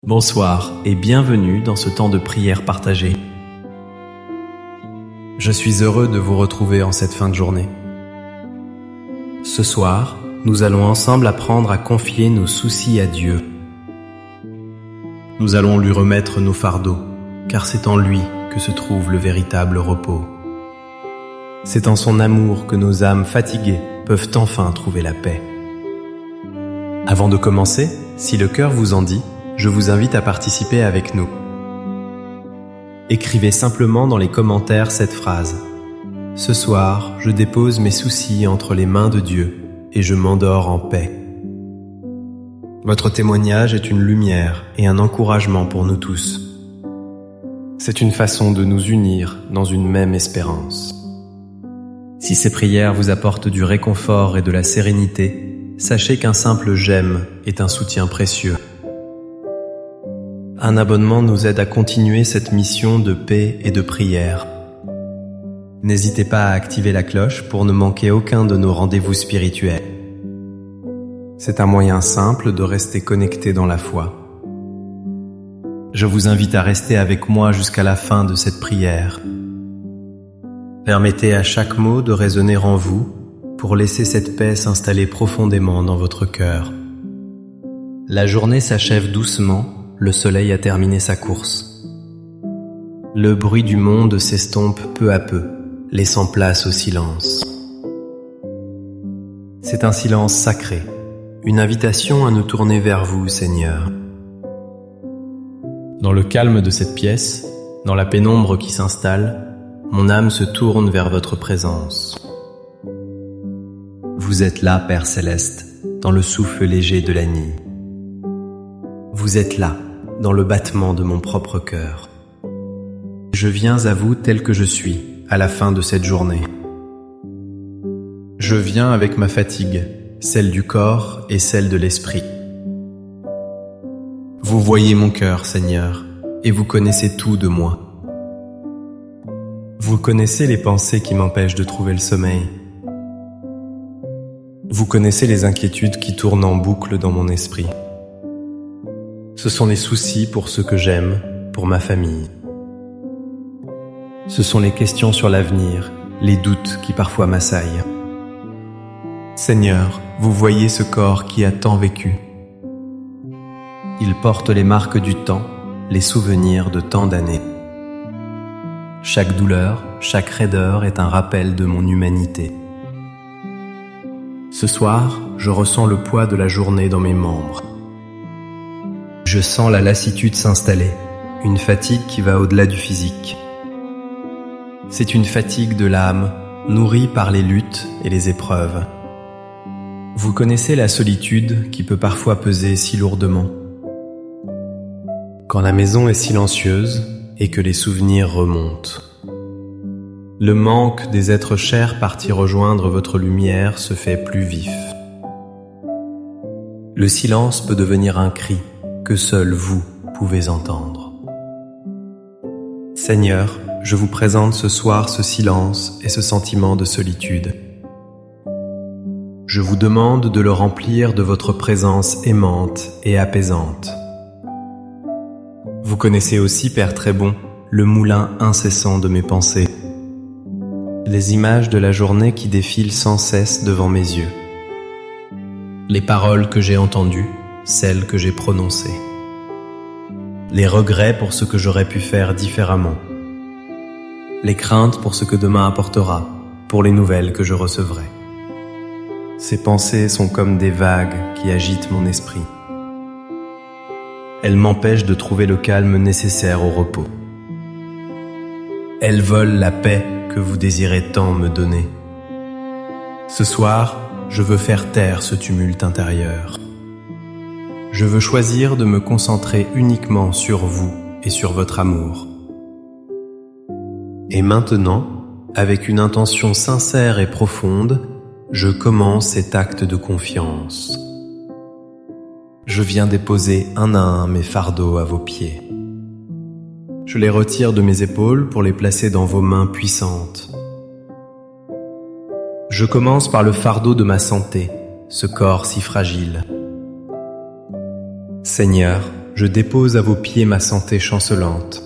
Bonsoir et bienvenue dans ce temps de prière partagée. Je suis heureux de vous retrouver en cette fin de journée. Ce soir, nous allons ensemble apprendre à confier nos soucis à Dieu. Nous allons lui remettre nos fardeaux, car c'est en lui que se trouve le véritable repos. C'est en son amour que nos âmes fatiguées peuvent enfin trouver la paix. Avant de commencer, si le cœur vous en dit, je vous invite à participer avec nous. Écrivez simplement dans les commentaires cette phrase. Ce soir, je dépose mes soucis entre les mains de Dieu et je m'endors en paix. Votre témoignage est une lumière et un encouragement pour nous tous. C'est une façon de nous unir dans une même espérance. Si ces prières vous apportent du réconfort et de la sérénité, sachez qu'un simple j'aime est un soutien précieux. Un abonnement nous aide à continuer cette mission de paix et de prière. N'hésitez pas à activer la cloche pour ne manquer aucun de nos rendez-vous spirituels. C'est un moyen simple de rester connecté dans la foi. Je vous invite à rester avec moi jusqu'à la fin de cette prière. Permettez à chaque mot de résonner en vous pour laisser cette paix s'installer profondément dans votre cœur. La journée s'achève doucement. Le soleil a terminé sa course. Le bruit du monde s'estompe peu à peu, laissant place au silence. C'est un silence sacré, une invitation à nous tourner vers vous, Seigneur. Dans le calme de cette pièce, dans la pénombre qui s'installe, mon âme se tourne vers votre présence. Vous êtes là, Père Céleste, dans le souffle léger de la nuit. Vous êtes là, dans le battement de mon propre cœur. Je viens à vous tel que je suis, à la fin de cette journée. Je viens avec ma fatigue, celle du corps et celle de l'esprit. Vous voyez mon cœur, Seigneur, et vous connaissez tout de moi. Vous connaissez les pensées qui m'empêchent de trouver le sommeil. Vous connaissez les inquiétudes qui tournent en boucle dans mon esprit. Ce sont les soucis pour ceux que j'aime, pour ma famille. Ce sont les questions sur l'avenir, les doutes qui parfois m'assaillent. Seigneur, vous voyez ce corps qui a tant vécu. Il porte les marques du temps, les souvenirs de tant d'années. Chaque douleur, chaque raideur est un rappel de mon humanité. Ce soir, je ressens le poids de la journée dans mes membres. Je sens la lassitude s'installer, une fatigue qui va au-delà du physique. C'est une fatigue de l'âme, nourrie par les luttes et les épreuves. Vous connaissez la solitude qui peut parfois peser si lourdement. Quand la maison est silencieuse et que les souvenirs remontent. Le manque des êtres chers partis rejoindre votre lumière se fait plus vif. Le silence peut devenir un cri que seul vous pouvez entendre. Seigneur, je vous présente ce soir ce silence et ce sentiment de solitude. Je vous demande de le remplir de votre présence aimante et apaisante. Vous connaissez aussi, Père très bon, le moulin incessant de mes pensées, les images de la journée qui défilent sans cesse devant mes yeux, les paroles que j'ai entendues, celles que j'ai prononcées, les regrets pour ce que j'aurais pu faire différemment, les craintes pour ce que demain apportera, pour les nouvelles que je recevrai. Ces pensées sont comme des vagues qui agitent mon esprit. Elles m'empêchent de trouver le calme nécessaire au repos. Elles volent la paix que vous désirez tant me donner. Ce soir, je veux faire taire ce tumulte intérieur. Je veux choisir de me concentrer uniquement sur vous et sur votre amour. Et maintenant, avec une intention sincère et profonde, je commence cet acte de confiance. Je viens déposer un à un mes fardeaux à vos pieds. Je les retire de mes épaules pour les placer dans vos mains puissantes. Je commence par le fardeau de ma santé, ce corps si fragile. Seigneur, je dépose à vos pieds ma santé chancelante.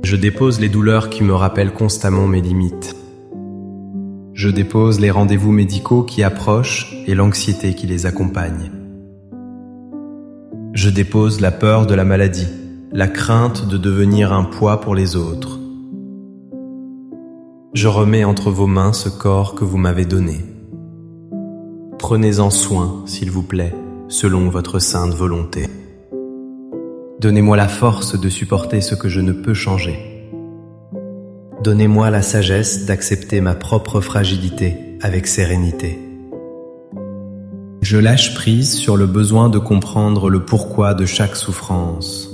Je dépose les douleurs qui me rappellent constamment mes limites. Je dépose les rendez-vous médicaux qui approchent et l'anxiété qui les accompagne. Je dépose la peur de la maladie, la crainte de devenir un poids pour les autres. Je remets entre vos mains ce corps que vous m'avez donné. Prenez-en soin, s'il vous plaît, selon votre sainte volonté. Donnez-moi la force de supporter ce que je ne peux changer. Donnez-moi la sagesse d'accepter ma propre fragilité avec sérénité. Je lâche prise sur le besoin de comprendre le pourquoi de chaque souffrance.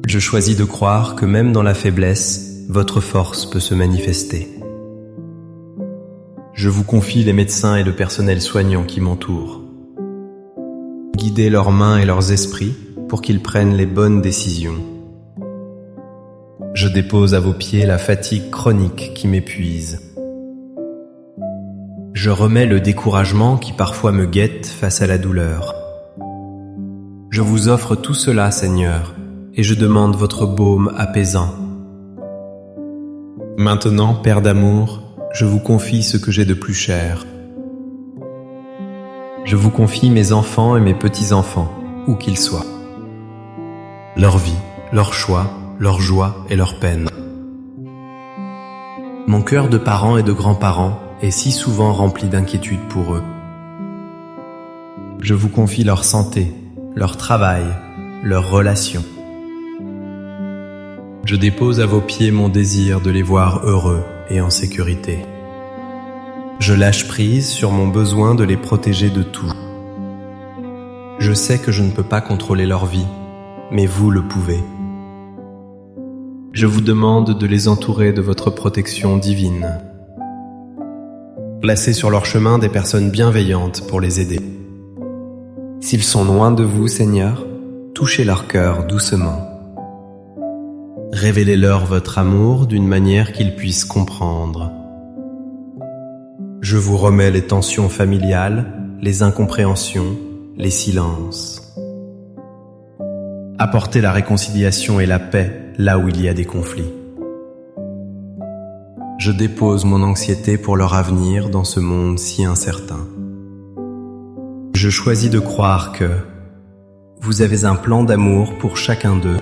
Je choisis de croire que même dans la faiblesse, votre force peut se manifester. Je vous confie les médecins et le personnel soignant qui m'entourent. Guidez leurs mains et leurs esprits pour qu'ils prennent les bonnes décisions. Je dépose à vos pieds la fatigue chronique qui m'épuise. Je remets le découragement qui parfois me guette face à la douleur. Je vous offre tout cela, Seigneur, et je demande votre baume apaisant. Maintenant, Père d'amour, je vous confie ce que j'ai de plus cher. Je vous confie mes enfants et mes petits-enfants, où qu'ils soient. Leur vie, leurs choix, leurs joies et leurs peines. Mon cœur de parents et de grands-parents est si souvent rempli d'inquiétude pour eux. Je vous confie leur santé, leur travail, leurs relations. Je dépose à vos pieds mon désir de les voir heureux et en sécurité. Je lâche prise sur mon besoin de les protéger de tout. Je sais que je ne peux pas contrôler leur vie, mais vous le pouvez. Je vous demande de les entourer de votre protection divine. Placez sur leur chemin des personnes bienveillantes pour les aider. S'ils sont loin de vous, Seigneur, touchez leur cœur doucement. Révélez-leur votre amour d'une manière qu'ils puissent comprendre. Je vous remets les tensions familiales, les incompréhensions, les silences. Apportez la réconciliation et la paix là où il y a des conflits. Je dépose mon anxiété pour leur avenir dans ce monde si incertain. Je choisis de croire que vous avez un plan d'amour pour chacun d'eux.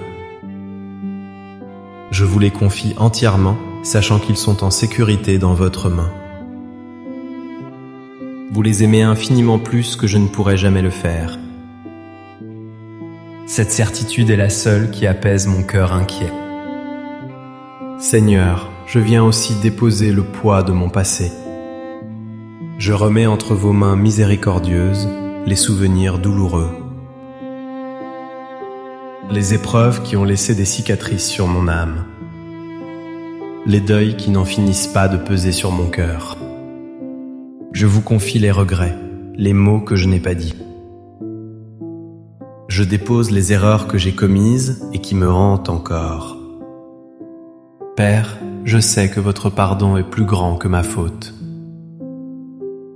Je vous les confie entièrement, sachant qu'ils sont en sécurité dans votre main. Vous les aimez infiniment plus que je ne pourrais jamais le faire. Cette certitude est la seule qui apaise mon cœur inquiet. Seigneur, je viens aussi déposer le poids de mon passé. Je remets entre vos mains miséricordieuses les souvenirs douloureux, les épreuves qui ont laissé des cicatrices sur mon âme, les deuils qui n'en finissent pas de peser sur mon cœur. Je vous confie les regrets, les mots que je n'ai pas dits. Je dépose les erreurs que j'ai commises et qui me hantent encore. Père, je sais que votre pardon est plus grand que ma faute.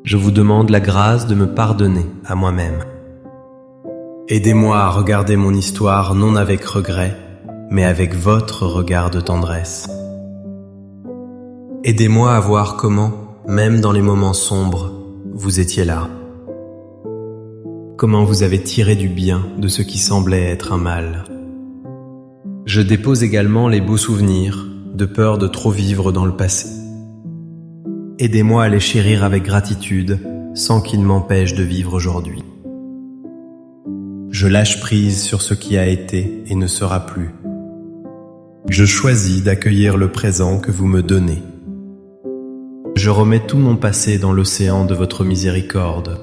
Je vous demande la grâce de me pardonner à moi-même. Aidez-moi à regarder mon histoire non avec regret, mais avec votre regard de tendresse. Aidez-moi à voir comment, même dans les moments sombres, vous étiez là. Comment vous avez tiré du bien de ce qui semblait être un mal. Je dépose également les beaux souvenirs, de peur de trop vivre dans le passé. Aidez-moi à les chérir avec gratitude, sans qu'ils m'empêchent de vivre aujourd'hui. Je lâche prise sur ce qui a été et ne sera plus. Je choisis d'accueillir le présent que vous me donnez. Je remets tout mon passé dans l'océan de votre miséricorde.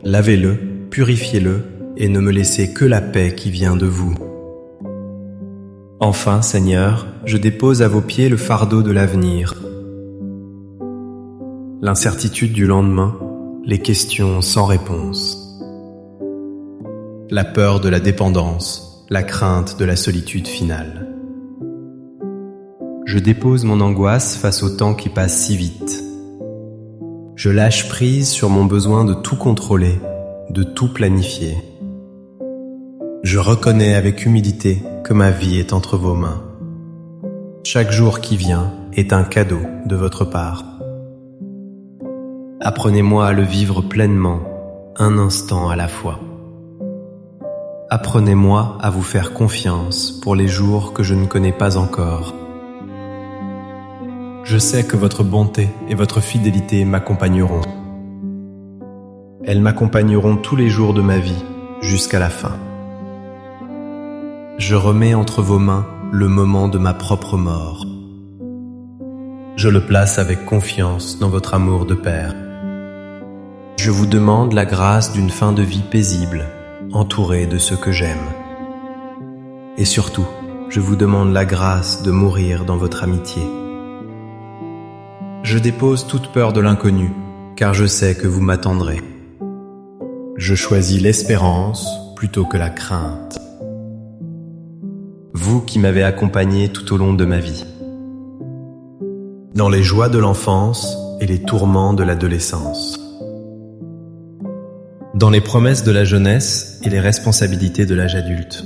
Lavez-le, purifiez-le et ne me laissez que la paix qui vient de vous. Enfin, Seigneur, je dépose à vos pieds le fardeau de l'avenir. L'incertitude du lendemain, les questions sans réponse. La peur de la dépendance, la crainte de la solitude finale. Je dépose mon angoisse face au temps qui passe si vite. Je lâche prise sur mon besoin de tout contrôler de tout planifier. Je reconnais avec humilité que ma vie est entre vos mains. Chaque jour qui vient est un cadeau de votre part. Apprenez-moi à le vivre pleinement, un instant à la fois. Apprenez-moi à vous faire confiance pour les jours que je ne connais pas encore. Je sais que votre bonté et votre fidélité m'accompagneront. Elles m'accompagneront tous les jours de ma vie, jusqu'à la fin. Je remets entre vos mains le moment de ma propre mort. Je le place avec confiance dans votre amour de Père. Je vous demande la grâce d'une fin de vie paisible, entourée de ceux que j'aime. Et surtout, je vous demande la grâce de mourir dans votre amitié. Je dépose toute peur de l'inconnu, car je sais que vous m'attendrez. Je choisis l'espérance plutôt que la crainte. Vous qui m'avez accompagné tout au long de ma vie, dans les joies de l'enfance et les tourments de l'adolescence, dans les promesses de la jeunesse et les responsabilités de l'âge adulte.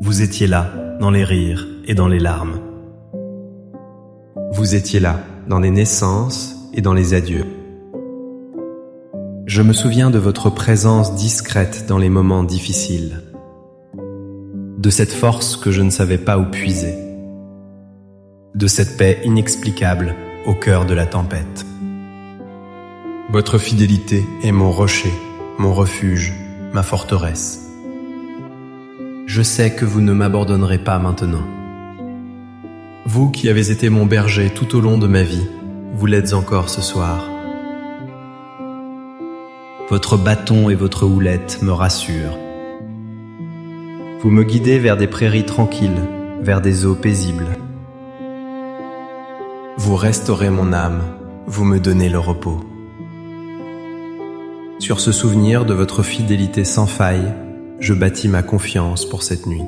Vous étiez là, dans les rires et dans les larmes. Vous étiez là, dans les naissances et dans les adieux. Je me souviens de votre présence discrète dans les moments difficiles, de cette force que je ne savais pas où puiser, de cette paix inexplicable au cœur de la tempête. Votre fidélité est mon rocher, mon refuge, ma forteresse. Je sais que vous ne m'abandonnerez pas maintenant. Vous qui avez été mon berger tout au long de ma vie, vous l'êtes encore ce soir. Votre bâton et votre houlette me rassurent. Vous me guidez vers des prairies tranquilles, vers des eaux paisibles. Vous restaurez mon âme, vous me donnez le repos. Sur ce souvenir de votre fidélité sans faille, je bâtis ma confiance pour cette nuit.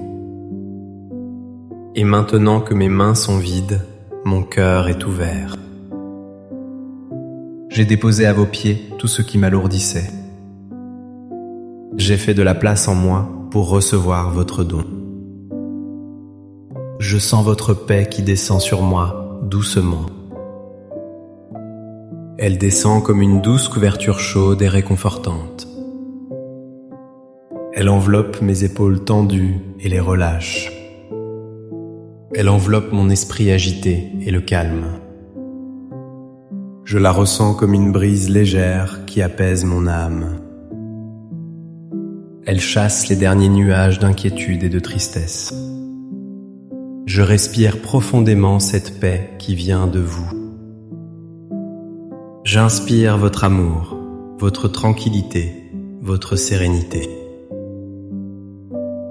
Et maintenant que mes mains sont vides, mon cœur est ouvert. J'ai déposé à vos pieds tout ce qui m'alourdissait. J'ai fait de la place en moi pour recevoir votre don. Je sens votre paix qui descend sur moi doucement. Elle descend comme une douce couverture chaude et réconfortante. Elle enveloppe mes épaules tendues et les relâche. Elle enveloppe mon esprit agité et le calme. Je la ressens comme une brise légère qui apaise mon âme. Elle chasse les derniers nuages d'inquiétude et de tristesse. Je respire profondément cette paix qui vient de vous. J'inspire votre amour, votre tranquillité, votre sérénité.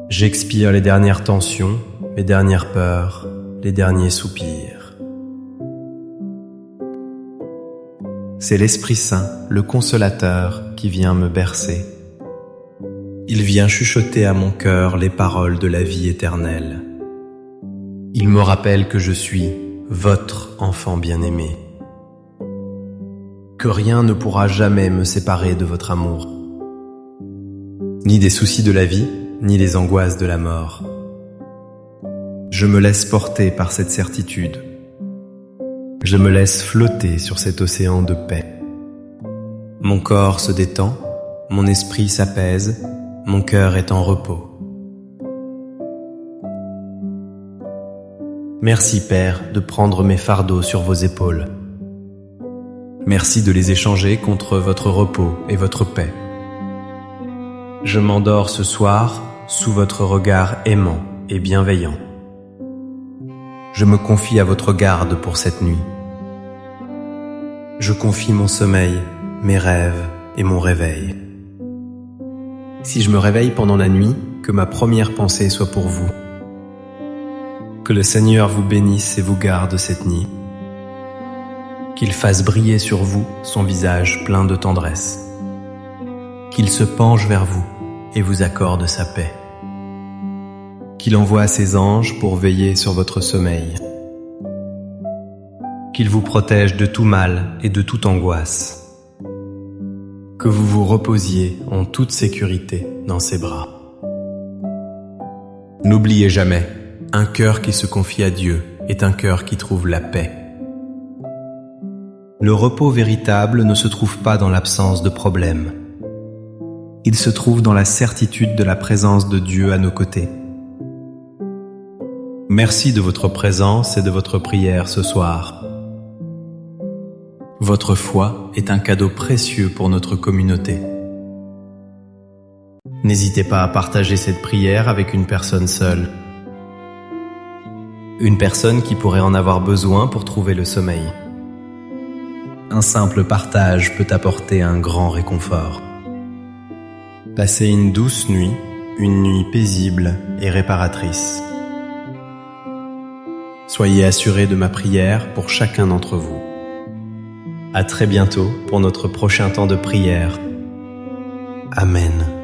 J'expire les dernières tensions, les dernières peurs, les derniers soupirs. C'est l'Esprit Saint, le Consolateur, qui vient me bercer. Il vient chuchoter à mon cœur les paroles de la vie éternelle. Il me rappelle que je suis votre enfant bien-aimé, que rien ne pourra jamais me séparer de votre amour, ni des soucis de la vie, ni les angoisses de la mort. Je me laisse porter par cette certitude. Je me laisse flotter sur cet océan de paix. Mon corps se détend, mon esprit s'apaise, mon cœur est en repos. Merci Père de prendre mes fardeaux sur vos épaules. Merci de les échanger contre votre repos et votre paix. Je m'endors ce soir sous votre regard aimant et bienveillant. Je me confie à votre garde pour cette nuit. Je confie mon sommeil, mes rêves et mon réveil. Si je me réveille pendant la nuit, que ma première pensée soit pour vous. Que le Seigneur vous bénisse et vous garde cette nuit. Qu'il fasse briller sur vous son visage plein de tendresse. Qu'il se penche vers vous et vous accorde sa paix. Qu'il envoie ses anges pour veiller sur votre sommeil. Qu'il vous protège de tout mal et de toute angoisse. que vous vous reposiez en toute sécurité dans ses bras. N'oubliez jamais, un cœur qui se confie à Dieu est un cœur qui trouve la paix. Le repos véritable ne se trouve pas dans l'absence de problèmes. Il se trouve dans la certitude de la présence de Dieu à nos côtés. Merci de votre présence et de votre prière ce soir. Votre foi est un cadeau précieux pour notre communauté. N'hésitez pas à partager cette prière avec une personne seule. Une personne qui pourrait en avoir besoin pour trouver le sommeil. Un simple partage peut apporter un grand réconfort. Passez une douce nuit, une nuit paisible et réparatrice. Soyez assurés de ma prière pour chacun d'entre vous. À très bientôt pour notre prochain temps de prière. Amen.